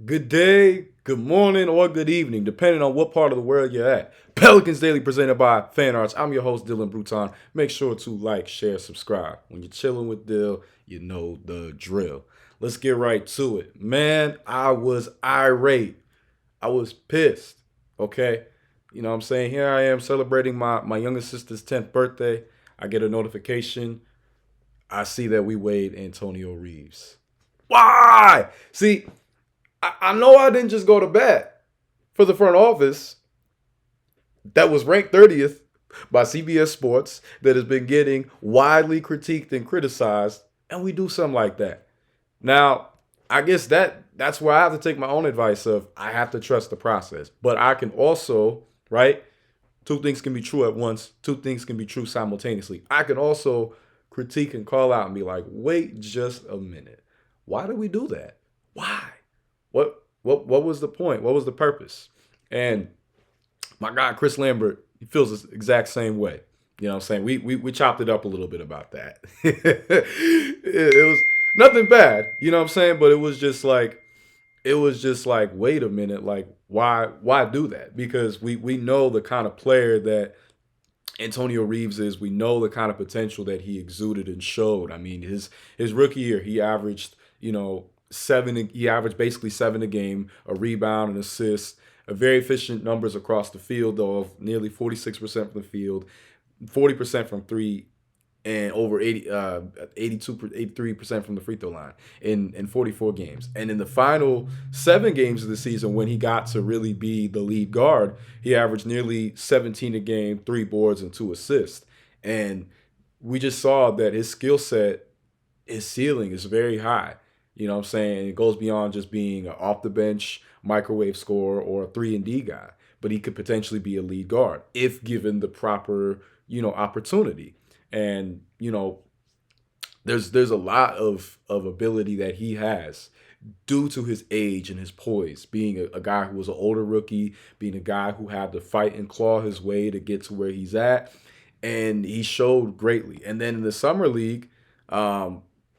Good day, good morning, or good evening, depending on what part of the world you're at. Pelicans Daily presented by Fan Arts. I'm your host, Dylan Bruton. Make sure to like, share, subscribe. When you're chilling with Dill, you know the drill. Let's get right to it. Man, I was irate. I was pissed. Okay? You know what I'm saying? Here I am celebrating my youngest sister's 10th birthday. I get a notification. I see that we waived Antonio Reeves. Why? See, I know I didn't just go to bat for the front office that was ranked 30th by CBS Sports that has been getting widely critiqued and criticized, and we do something like that. Now, I guess that's where I have to take my own advice of I have to trust the process. But I can also, right? Two things can be true at once, two things can be true simultaneously. I can also critique and call out and be like, wait just a minute. Why did we do that? Why? What was the point? What was the purpose? And my guy Chris Lambert, he feels the exact same way. You know what I'm saying? We chopped it up a little bit about that. It was nothing bad, you know what I'm saying? But it was just like, wait a minute, like why do that? Because we know the kind of player that Antonio Reeves is. We know the kind of potential that he exuded and showed. I mean, his rookie year, he averaged, seven. He averaged basically seven a game, a rebound, an assist, a very efficient numbers across the field, though, of nearly 46% from the field, 40% from three, and over 83% from the free throw line in 44 games. And in the final 7 games of the season, when he got to really be the lead guard, he averaged nearly 17 a game, 3 boards, and 2 assists. And we just saw that his skill set, his ceiling is very high. You know what I'm saying? It goes beyond just being an off the bench microwave scorer or a 3-and-D guy, but he could potentially be a lead guard if given the proper, opportunity. And there's a lot of ability that he has due to his age and his poise, being a guy who was an older rookie, being a guy who had to fight and claw his way to get to where he's at, and he showed greatly. And then in the summer league,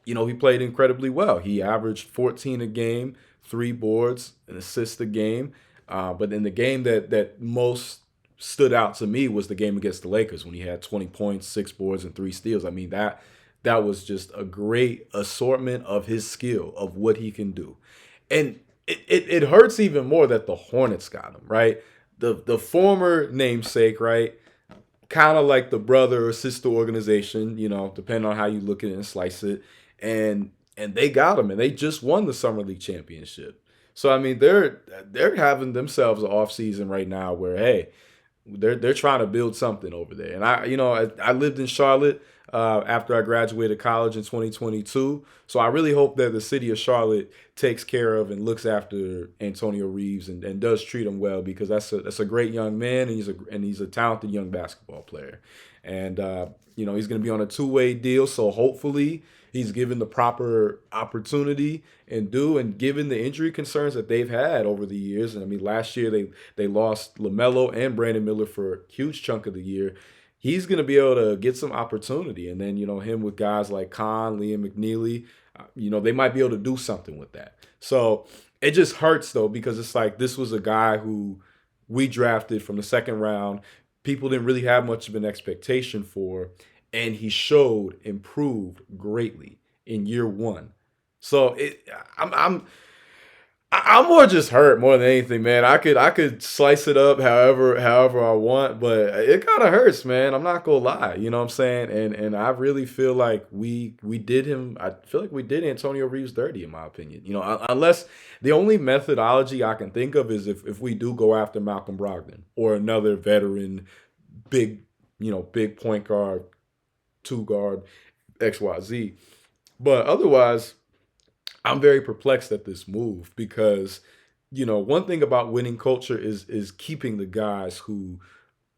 he played incredibly well. He averaged 14 a game, 3 boards, an assist a game. But in the game that most stood out to me was the game against the Lakers when he had 20 points, 6 boards, and 3 steals. I mean that was just a great assortment of his skill of what he can do, and it hurts even more that the Hornets got him right. The former namesake, right? Kind of like the brother or sister organization, depending on how you look at it and slice it. And they got him, and they just won the summer league championship. So I mean, they're having themselves an off season right now where hey, they're trying to build something over there. And I lived in Charlotte after I graduated college in 2022. So I really hope that the city of Charlotte takes care of and looks after Antonio Reeves and does treat him well because that's a great young man and he's a talented young basketball player. And he's going to be on a two-way deal. So hopefully he's given the proper opportunity and due, and given the injury concerns that they've had over the years. And I mean, last year they lost LaMelo and Brandon Miller for a huge chunk of the year. He's going to be able to get some opportunity, and then him with guys like Khan, Liam McNeely, they might be able to do something with that. So it just hurts though because it's like this was a guy who we drafted from the second round. People didn't really have much of an expectation for, and he showed improved greatly in year one. So I'm more just hurt more than anything, man. I could slice it up however I want, but it kind of hurts, man. I'm not gonna lie, you know what I'm saying? And I really feel like we did him. I feel like we did Antonio Reeves dirty, in my opinion. Unless the only methodology I can think of is if we do go after Malcolm Brogdon or another veteran, big big point guard, two guard, XYZ. But otherwise, I'm very perplexed at this move because, one thing about winning culture is keeping the guys who,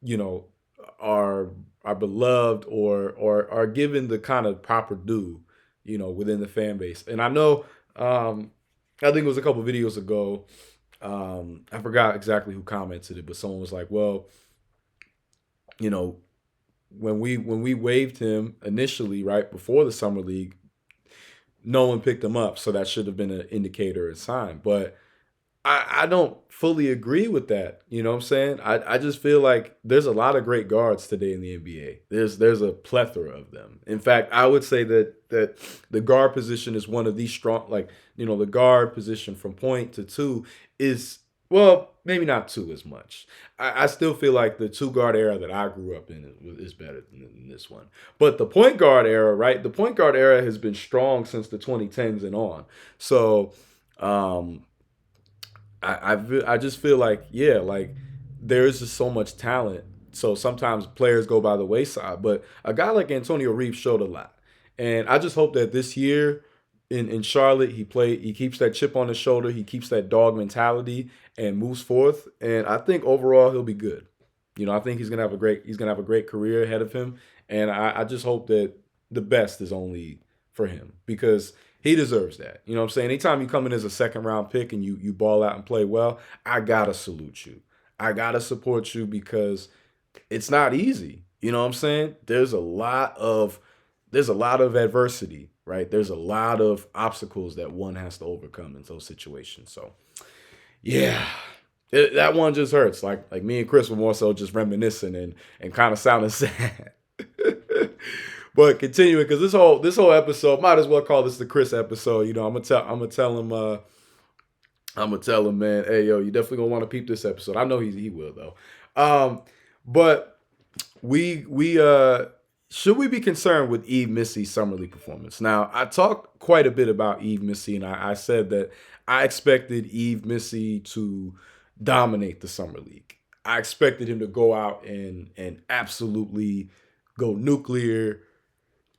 you know, are are beloved or are given the kind of proper due, within the fan base. And I know, I think it was a couple videos ago. I forgot exactly who commented it, but someone was like, "Well, you know, when we waived him initially, right before the summer league, no one picked him up, so that should have been an indicator or sign." But I don't fully agree with that. You know what I'm saying? I just feel like there's a lot of great guards today in the NBA. There's a plethora of them. In fact, I would say that the guard position is one of these strong, like, the guard position from point to two is, well, maybe not two as much. I still feel like the two guard era that I grew up in is better than this one. But the point guard era, right? The point guard era has been strong since the 2010s and on. So, um, I just feel like, yeah, like there is just so much talent. So sometimes players go by the wayside. But a guy like Antonio Reeves showed a lot. And I just hope that this year in Charlotte he keeps that chip on his shoulder, he keeps that dog mentality and moves forth. And I think overall he'll be good. I think he's gonna have a great career ahead of him. And I just hope that the best is only for him because he deserves that. You know what I'm saying? Anytime you come in as a second round pick and you ball out and play well, I gotta salute you. I gotta support you because it's not easy. You know what I'm saying? There's a lot of adversity, right? There's a lot of obstacles that one has to overcome in those situations. So yeah. That one just hurts. Like me and Chris were more so just reminiscing and kind of sounding sad. But continuing, because this whole episode might as well call this the Chris episode. I'm gonna tell him, man, hey yo, you definitely gonna want to peep this episode. I know he will though. But we should we be concerned with Yves Missi's summer league performance? Now I talked quite a bit about Yves Missi, and I said that I expected Yves Missi to dominate the summer league. I expected him to go out and absolutely go nuclear.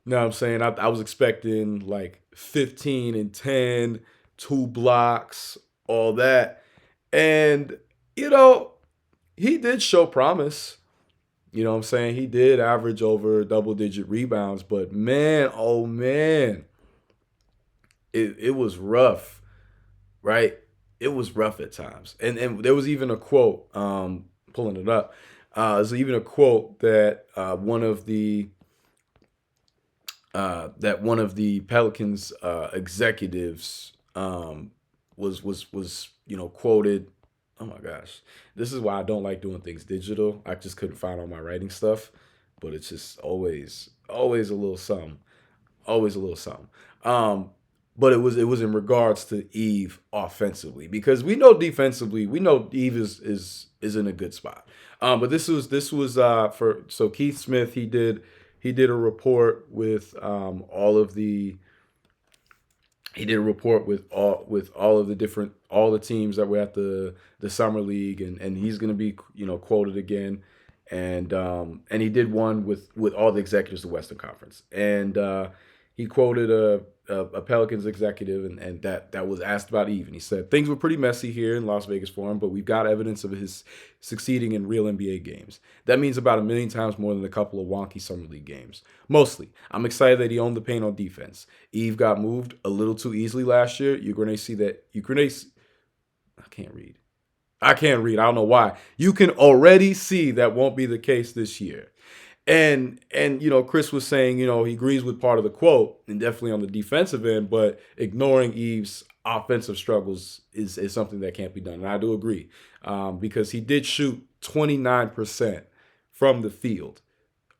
You know what I'm saying? I was expecting like 15 and 10, 2 blocks, all that. And, you know, he did show promise. You know what I'm saying? He did average over double digit rebounds, but man, oh man, it was rough, right? It was rough at times. And there was even a quote, pulling it up. There's even a quote that one of the Pelicans executives was quoted. Oh my gosh, this is why I don't like doing things digital. I just couldn't find all my writing stuff, but it's just always a little something, always a little something. But it was in regards to Yves offensively because we know defensively we know Yves is in a good spot. But this was for so Keith Smith he did a report with all of the he did a report with all of the different all the teams that were at the summer league and he's going to be quoted again and he did one with all the executives of the Western Conference and he quoted a Pelicans executive and that was asked about Yves and he said things were pretty messy here in Las Vegas for him but we've got evidence of his succeeding in real NBA games. That means about a million times more than a couple of wonky summer league games. Mostly, I'm excited that he owned the paint on defense. Yves got moved a little too easily last year. You're going to see that. I can't read. I can't read. I don't know why. You can already see that won't be the case this year. And Chris was saying, he agrees with part of the quote and definitely on the defensive end, but ignoring Yves' offensive struggles is something that can't be done. And I do agree because he did shoot 29% from the field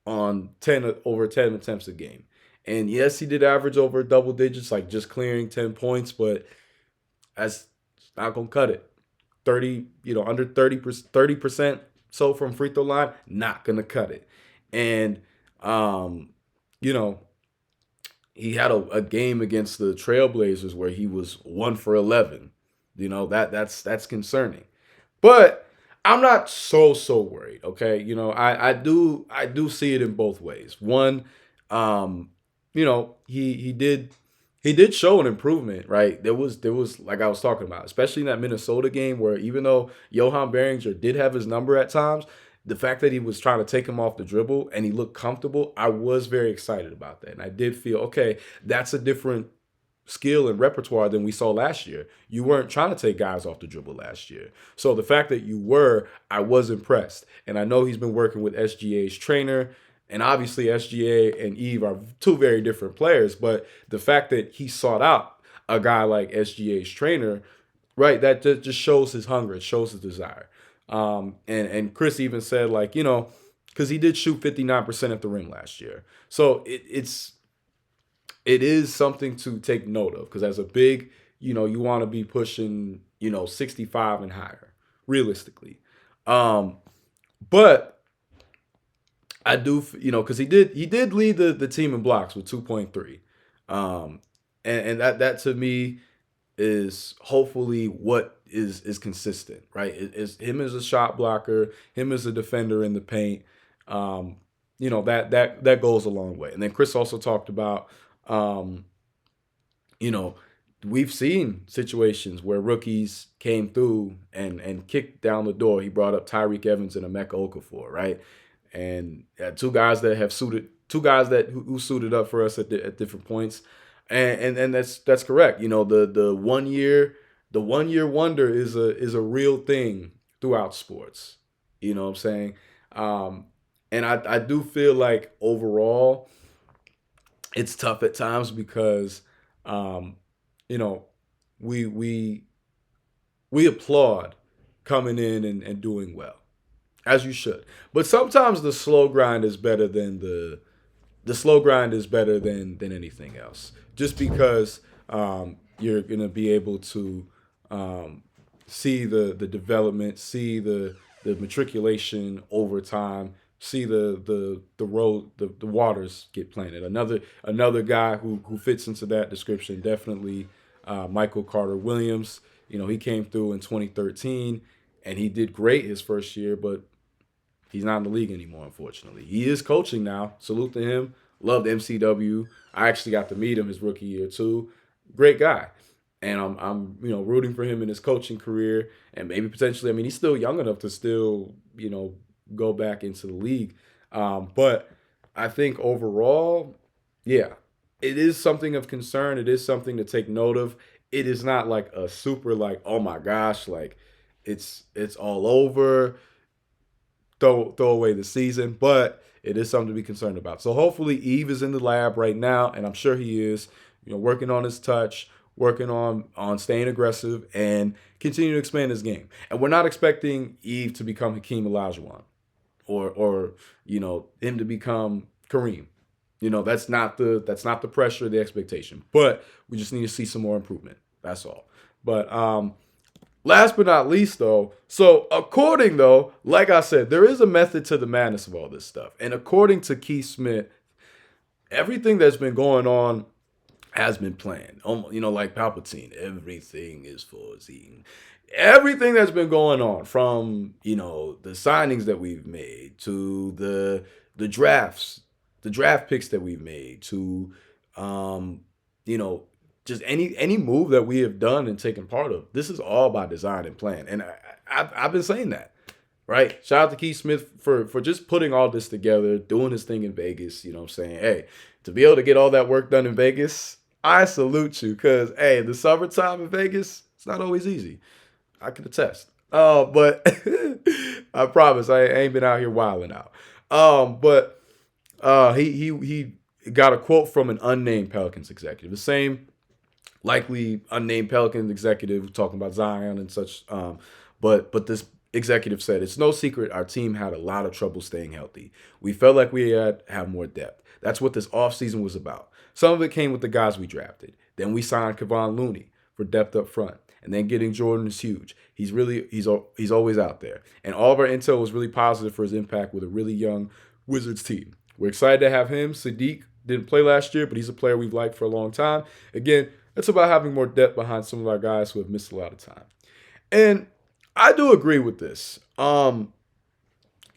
on 10 over 10 attempts a game. And yes, he did average over double digits, like just clearing 10 points, but that's not gonna cut it. 30, under 30% so from free throw line, not gonna cut it. And you know, he had a game against the Trailblazers where he was 1 for 11. That's concerning. But I'm not so worried. Okay, I do see it in both ways. One, he did show an improvement, right? There was like I was talking about, especially in that Minnesota game where even though Johan Behringer did have his number at times, the fact that he was trying to take him off the dribble and he looked comfortable, I was very excited about that. And I did feel, okay, that's a different skill and repertoire than we saw last year. You weren't trying to take guys off the dribble last year. So the fact that you were, I was impressed. And I know he's been working with SGA's trainer. And obviously SGA and Yves are two very different players. But the fact that he sought out a guy like SGA's trainer right. That just shows his hunger. It shows his desire. And Chris even said like because he did shoot 59% at the rim last year, so it is something to take note of because as a big, you want to be pushing 65 and higher realistically. Um, but I do, because he did lead the team in blocks with 2.3. Um, and that to me is hopefully what is consistent, right? Is him as a shot blocker, him as a defender in the paint. Um, that goes a long way. And then Chris also talked about, um, you know, we've seen situations where rookies came through and kicked down the door. He brought up Tyreek Evans and Emeka Okafor, right? And two guys that who suited up for us at different points, and that's correct. The 1 year wonder is a real thing throughout sports. You know what I'm saying? Um, and I do feel like overall it's tough at times because um, you know we we we applaud coming in and doing well as you should. But sometimes the slow grind is better than anything else. Just because you're gonna be able to um, see the development, see the matriculation over time, see the road the waters get planted. Another guy who fits into that description definitely Michael Carter Williams. He came through in 2013 and he did great his first year, but he's not in the league anymore, unfortunately. He is coaching now. Salute to him. Loved MCW. I actually got to meet him his rookie year too. Great guy. And I'm rooting for him in his coaching career and maybe potentially. I mean, he's still young enough to still go back into the league. But I think overall, yeah, it is something of concern. It is something to take note of. It is not like a super like oh my gosh like it's all over throw away the season, but it is something to be concerned about. So hopefully Yves is in the lab right now, and I'm sure he is, working on his touch, working on staying aggressive and continue to expand his game. And we're not expecting Yves to become Hakeem Olajuwon or him to become Kareem. That's not the pressure, the expectation. But we just need to see some more improvement. That's all. But last but not least, though, like I said, there is a method to the madness of all this stuff. And according to Keith Smith, everything that's been going on has been planned. Like Palpatine, everything is foreseen. Everything that's been going on, from the signings that we've made to the drafts, the draft picks that we've made to you know just any move that we have done and taken part of. This is all by design and plan, and I've been saying that. Right. Shout out to Keith Smith for just putting all this together, doing his thing in Vegas. You know what I'm saying? Hey, to be able to get all that work done in Vegas, I salute you. Because, hey, the summertime in Vegas, it's not always easy. I can attest. But I promise I ain't been out here wilding out. But he got a quote from an unnamed Pelicans executive. The same likely unnamed Pelicans executive talking about Zion and such. But this executive said, it's no secret our team had a lot of trouble staying healthy. We felt like we had have more depth. That's what this offseason was about. Some of it came with the guys we drafted. Then we signed Kevon Looney for depth up front. And then getting Jordan is huge. He's always out there. And all of our intel was really positive for his impact with a really young Wizards team. We're excited to have him. Sadiq didn't play last year, but he's a player we've liked for a long time. Again, it's about having more depth behind some of our guys who have missed a lot of time. And I do agree with this. I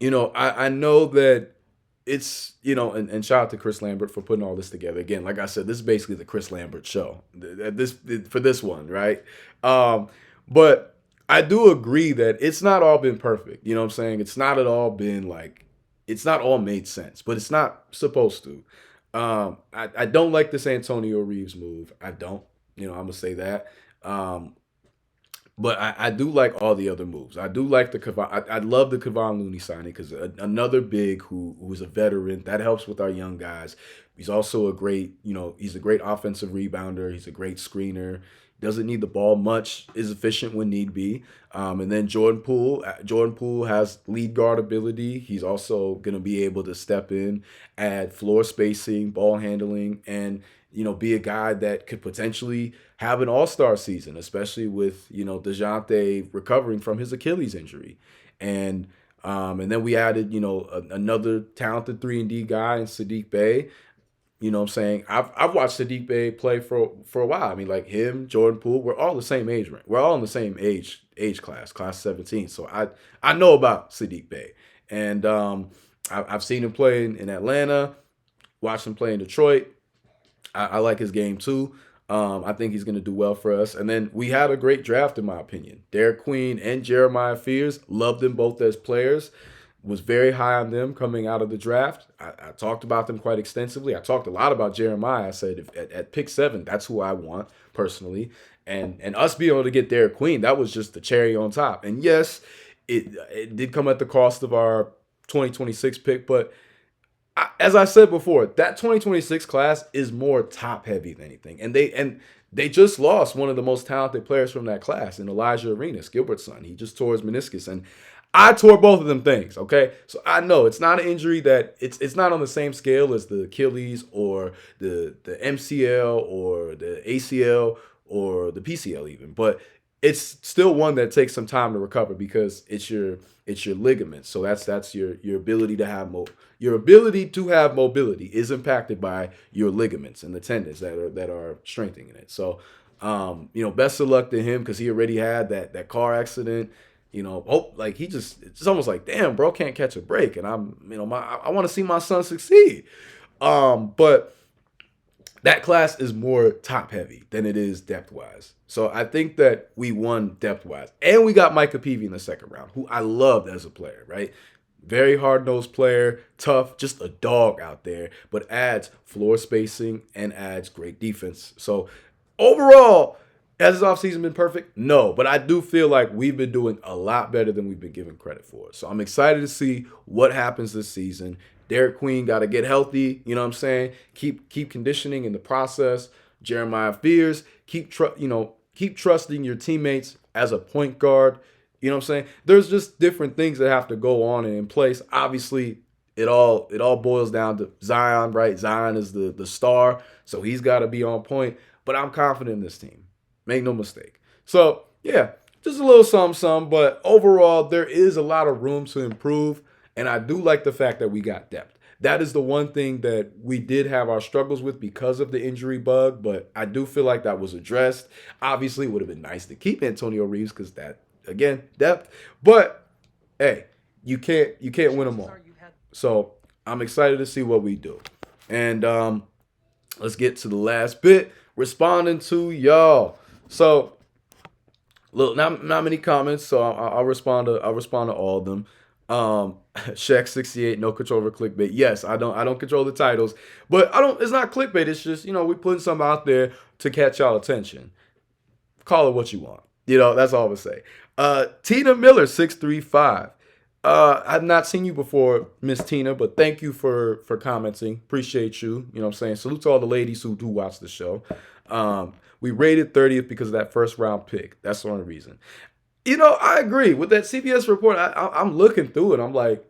know that it's, and shout out to Chris Lambert for putting all this together. Again, like I said, this is basically the Chris Lambert show. For this one, right? But I do agree that it's not all been perfect. You know what I'm saying? It's not at all been like, it's not all made sense, but it's not supposed to. I don't like this Antonio Reeves move. I don't. I'm gonna say that. But I do like all the other moves. I do like the Kevon. I love the Kevon Looney signing because another big who's a veteran that helps with our young guys. He's also he's a great offensive rebounder. He's a great screener. doesn't need the ball much, is efficient when need be. And then Jordan Poole. Jordan Poole has lead guard ability. He's also going to be able to step in, add floor spacing, ball handling, and be a guy that could potentially have an all-star season, especially with DeJounte recovering from his Achilles injury, and then we added another talented 3-and-D guy in Sadiq Bey. You know what I'm saying? I've watched Sadiq Bey play for a while. I mean, like him, Jordan Poole, we're all the same age range. We're all in the same age class 17. So I know about Sadiq Bey, and I've seen him play in Atlanta, watched him play in Detroit. I like his game too. I think he's going to do well for us. And then we had a great draft, in my opinion. Derek Queen and Jeremiah Fears, loved them both as players. Was very high on them coming out of the draft. I talked about them quite extensively. I talked a lot about Jeremiah. I said at pick 7, that's who I want personally. And us being able to get Derek Queen, that was just the cherry on top. And yes, it did come at the cost of our 2026 pick, but as I said before, that 2026 class is more top heavy than anything. And they just lost one of the most talented players from that class in Elijah Arenas, Gilbert's son. He just tore his meniscus, and I tore both of them things, okay? So I know it's not an injury that it's not on the same scale as the Achilles or the MCL or the ACL or the PCL even, but it's still one that takes some time to recover because it's your ligaments. So that's your ability to have mobility is impacted by your ligaments and the tendons that are strengthening it. So best of luck to him because he already had that car accident. Like it's almost like, damn, bro, can't catch a break, and I want to see my son succeed. But that class is more top heavy than it is depth wise. So I think that we won depth wise, and we got Micah Peavy in the second round, who I loved as a player, right? Very hard nosed player, tough, just a dog out there, but adds floor spacing and adds great defense. So overall, has his offseason been perfect? No, but I do feel like we've been doing a lot better than we've been given credit for. So I'm excited to see what happens this season. Derek Queen got to get healthy, you know what I'm saying? Keep conditioning in the process. Jeremiah Fears, keep trusting your teammates as a point guard. You know what I'm saying? There's just different things that have to go on and in place. Obviously, it all boils down to Zion, right? Zion is the star, so he's got to be on point. But I'm confident in this team. Make no mistake. So, yeah, just a little something, but overall, there is a lot of room to improve, and I do like the fact that we got depth. That is the one thing that we did have our struggles with because of the injury bug, but I do feel like that was addressed. Obviously, it would have been nice to keep Antonio Reeves because that, again, depth. But, hey, you can't win them all. So, I'm excited to see what we do. And let's get to the last bit, responding to y'all. So, look, not many comments, so I'll respond to all of them. Shaq68, no control over clickbait. Yes, I don't control the titles, but it's not clickbait. It's just, we're putting something out there to catch y'all attention. Call it what you want. That's all I'm gonna say. Tina Miller 635. I've not seen you before, Miss Tina, but thank you for commenting. Appreciate you. You know what I'm saying? Salute to all the ladies who do watch the show. We rated 30th because of that first round pick. That's the only reason. I agree with that CBS report. I'm looking through it. I'm like,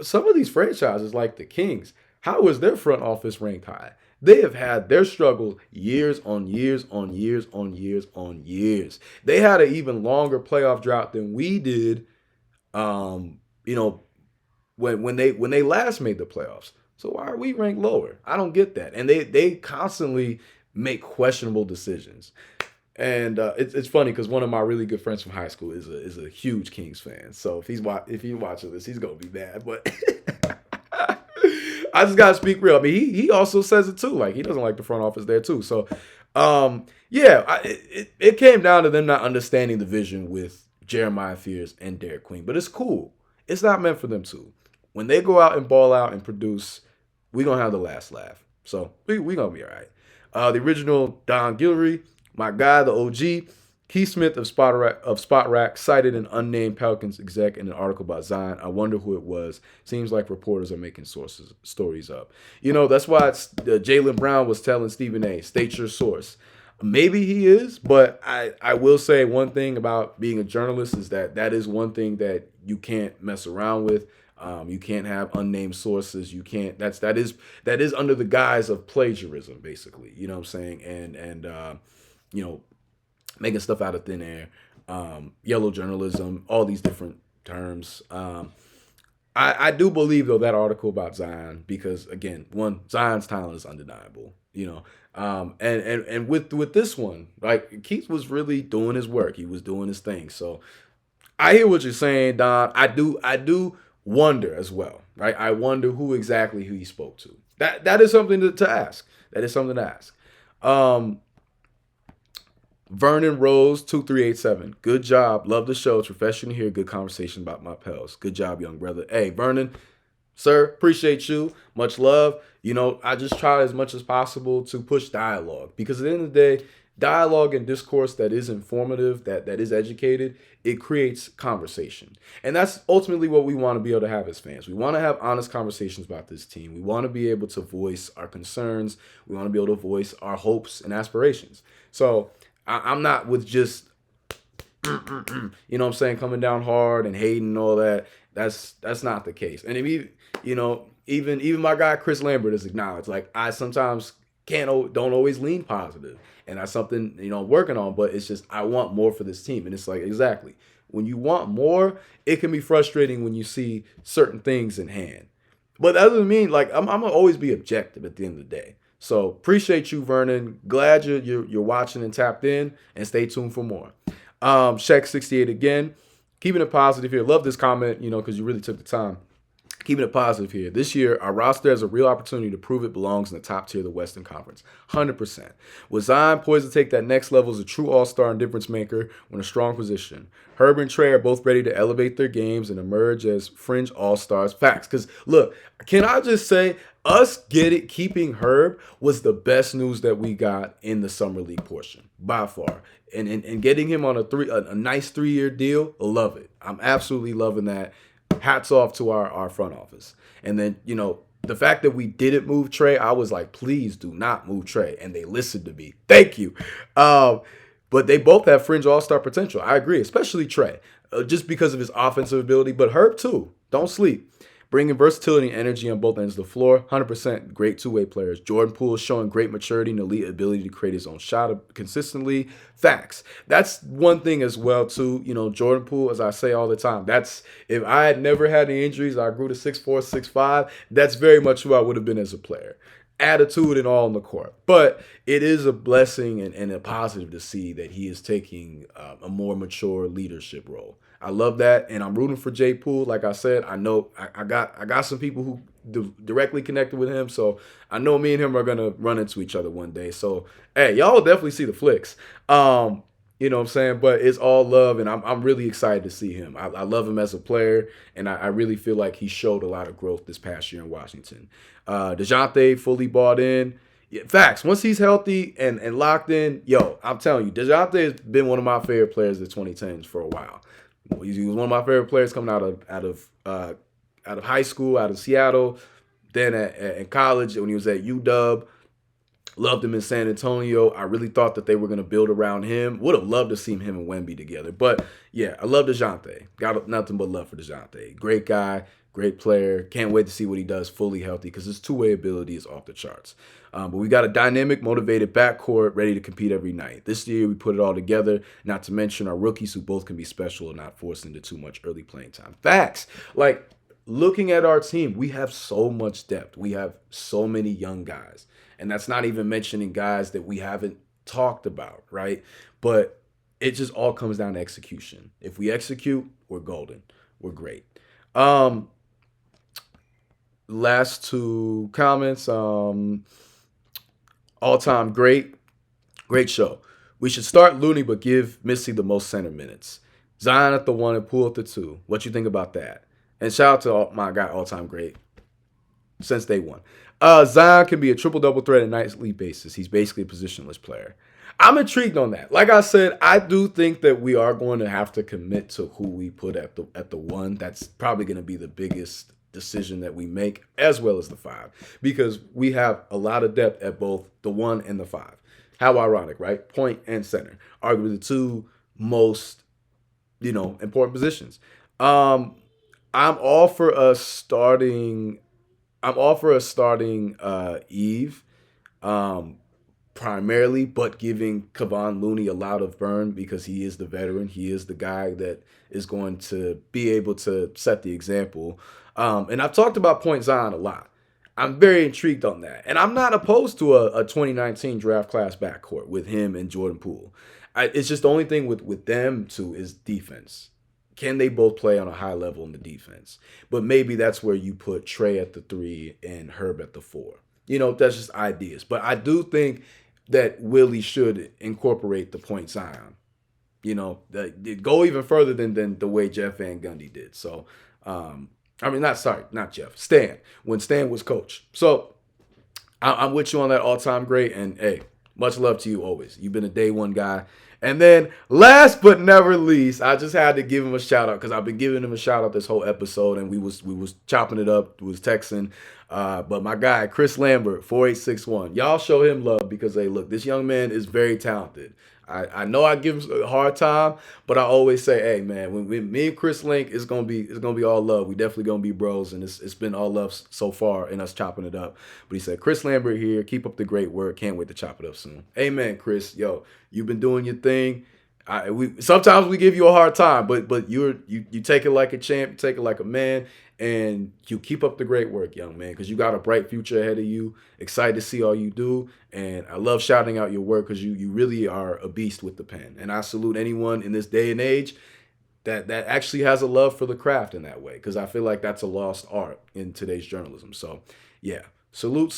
some of these franchises, like the Kings, how is their front office ranked high? They have had their struggle years on years on years on years on years. They had an even longer playoff drought than we did. When they last made the playoffs. So why are we ranked lower? I don't get that. And they constantly make questionable decisions. And it's funny because one of my really good friends from high school is a huge Kings fan. So if he's watching this, he's gonna be mad. But I just gotta speak real. I mean, he also says it too. Like he doesn't like the front office there too. So it came down to them not understanding the vision with Jeremiah Fears and Derek Queen. But it's cool. It's not meant for them to. When they go out and ball out and produce, we're gonna have the last laugh. So we gonna be all right. The original Don Guillory, my guy, the OG, Keith Smith of Spot Rack cited an unnamed Pelicans exec in an article about Zion. I wonder who it was. Seems like reporters are making stories up. That's why Jaylen Brown was telling Stephen A, state your source. Maybe he is, but I will say one thing about being a journalist is that that is one thing that you can't mess around with. You can't have unnamed sources. You can't. That is under the guise of plagiarism, basically. You know what I'm saying? And you know, making stuff out of thin air, yellow journalism, all these different terms. I do believe though that article about Zion because again, one Zion's talent is undeniable. You know, and with this one, like Keith was really doing his work. He was doing his thing. So I hear what you're saying, Don. I do wonder as well, right? I wonder who exactly he spoke to. That is something to ask. That is something to ask. Um, Vernon Rose 2387. Good job. Love the show. It's refreshing to hear good conversation about my Pels. Good job, young brother. Hey, Vernon, sir, appreciate you. Much love. You know, I just try as much as possible to push dialogue because at the end of the day, dialogue and discourse that is informative, that is educated, it creates conversation. And that's ultimately what we want to be able to have as fans. We want to have honest conversations about this team. We want to be able to voice our concerns. We want to be able to voice our hopes and aspirations. So I'm not with just you know what I'm saying, coming down hard and hating and all that. That's not the case. And if you know, even my guy Chris Lambert has acknowledged, like I sometimes don't always lean positive, and that's something you know I'm working on. But it's just I want more for this team, and it's like exactly when you want more, it can be frustrating when you see certain things in hand. But that doesn't mean like I'm gonna always be objective at the end of the day. So appreciate you, Vernon. Glad you're watching and tapped in, and stay tuned for more. Shaq 68 again, keeping it positive here. Love this comment, you know, because you really took the time. Keeping it positive here. This year, our roster has a real opportunity to prove it belongs in the top tier of the Western Conference. 100%. With Zion poised to take that next level as a true all-star and difference maker, we're in a strong position. Herb and Trey are both ready to elevate their games and emerge as fringe all-stars. Facts. Because, look, can I just say, keeping Herb was the best news that we got in the Summer League portion, by far. And getting him on a nice 3-year deal, love it. I'm absolutely loving that. Hats off to our front office. And then, you know, the fact that we didn't move Trey, I was like, please do not move Trey. And they listened to me. Thank you. But they both have fringe all-star potential. I agree, especially Trey, just because of his offensive ability. But Herb, too. Don't sleep. Bringing versatility and energy on both ends of the floor. 100% great two-way players. Jordan Poole is showing great maturity and elite ability to create his own shot consistently. Facts. That's one thing as well, too. You know, Jordan Poole, as I say all the time, that's if I had never had any injuries, I grew to 6'4", 6'5", that's very much who I would have been as a player. Attitude and all on the court. But it is a blessing and a positive to see that he is taking a more mature leadership role. I love that, and I'm rooting for Jay Poole. Like I said, I know I got some people who directly connected with him, so I know me and him are gonna run into each other one day. So hey, y'all will definitely see the flicks. You know what I'm saying? But it's all love, and I'm really excited to see him. I love him as a player, and I really feel like he showed a lot of growth this past year in Washington. DeJounte fully bought in. Yeah, facts. Once he's healthy and locked in, yo, I'm telling you, DeJounte has been one of my favorite players of the 2010s for a while. He was one of my favorite players coming out of high school, out of Seattle. Then in college, when he was at UW, loved him in San Antonio. I really thought that they were going to build around him. Would have loved to see him and Wemby together. But yeah, I love DeJounte. Got nothing but love for DeJounte. Great guy, great player. Can't wait to see what he does fully healthy because his two-way ability is off the charts. But we got a dynamic, motivated backcourt ready to compete every night. This year, we put it all together, not to mention our rookies who both can be special and not forced into too much early playing time. Facts. Like, looking at our team, we have so much depth. We have so many young guys. And that's not even mentioning guys that we haven't talked about, right? But it just all comes down to execution. If we execute, we're golden. We're great. Last two comments. All-time great. Great show. We should start Looney, but give Missi the most center minutes. Zion at the 1 and Poole at the 2. What you think about that? And shout out to my guy, all-time great, since day one. Zion can be a triple-double threat on a nightly basis. He's basically a positionless player. I'm intrigued on that. Like I said, I do think that we are going to have to commit to who we put at the 1. That's probably going to be the biggest decision that we make, as well as the 5, because we have a lot of depth at both the 1 and the 5. How ironic, right? Point and center, arguably the two most important positions. Um, I'm all for us starting. I'm all for us starting Yves. Um, primarily, but giving Kevon Looney a lot of burn because he is the veteran. He is the guy that is going to be able to set the example. And I've talked about Point Zion a lot. I'm very intrigued on that. And I'm not opposed to a 2019 draft class backcourt with him and Jordan Poole. It's just the only thing with them two is defense. Can they both play on a high level in the defense? But maybe that's where you put Trey at the 3 and Herb at the 4. That's just ideas. But I do think that Willie should incorporate the Point Zion. Go even further than the way Jeff Van Gundy did. So, not Jeff, Stan, when Stan was coach. So, I'm with you on that all-time great. And, hey, much love to you always. You've been a day one guy. And then, last but never least, I just had to give him a shout out because I've been giving him a shout out this whole episode, and we was chopping it up, was texting. But my guy Chris Lambert, 4861, y'all show him love because hey, look, this young man is very talented. I know I give him a hard time, but I always say, hey man, when me and Chris link, it's gonna be all love. We definitely gonna be bros, and it's been all love so far in us chopping it up. But he said, Chris Lambert here, keep up the great work. Can't wait to chop it up soon. Amen, Chris. Yo, you've been doing your thing. Sometimes we give you a hard time, but you take it like a champ, you take it like a man, and you keep up the great work, young man, because you got a bright future ahead of you. Excited to see all you do, and I love shouting out your work because you really are a beast with the pen. And I salute anyone in this day and age that actually has a love for the craft in that way, because I feel like that's a lost art in today's journalism. So yeah, salute.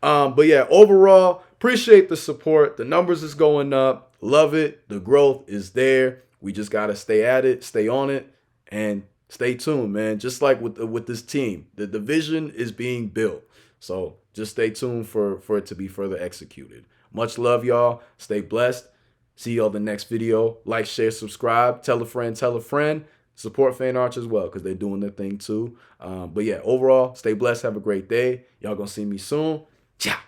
But yeah, overall, appreciate the support. The numbers is going up. Love it. The growth is there. We just got to stay at it, stay on it, and stay tuned, man. Just like with this team, the division is being built. So just stay tuned for it to be further executed. Much love, y'all. Stay blessed. See y'all the next video. Like, share, subscribe. Tell a friend, tell a friend. Support Fan Arch as well because they're doing their thing too. But yeah, overall, stay blessed. Have a great day. Y'all gonna see me soon. Ciao.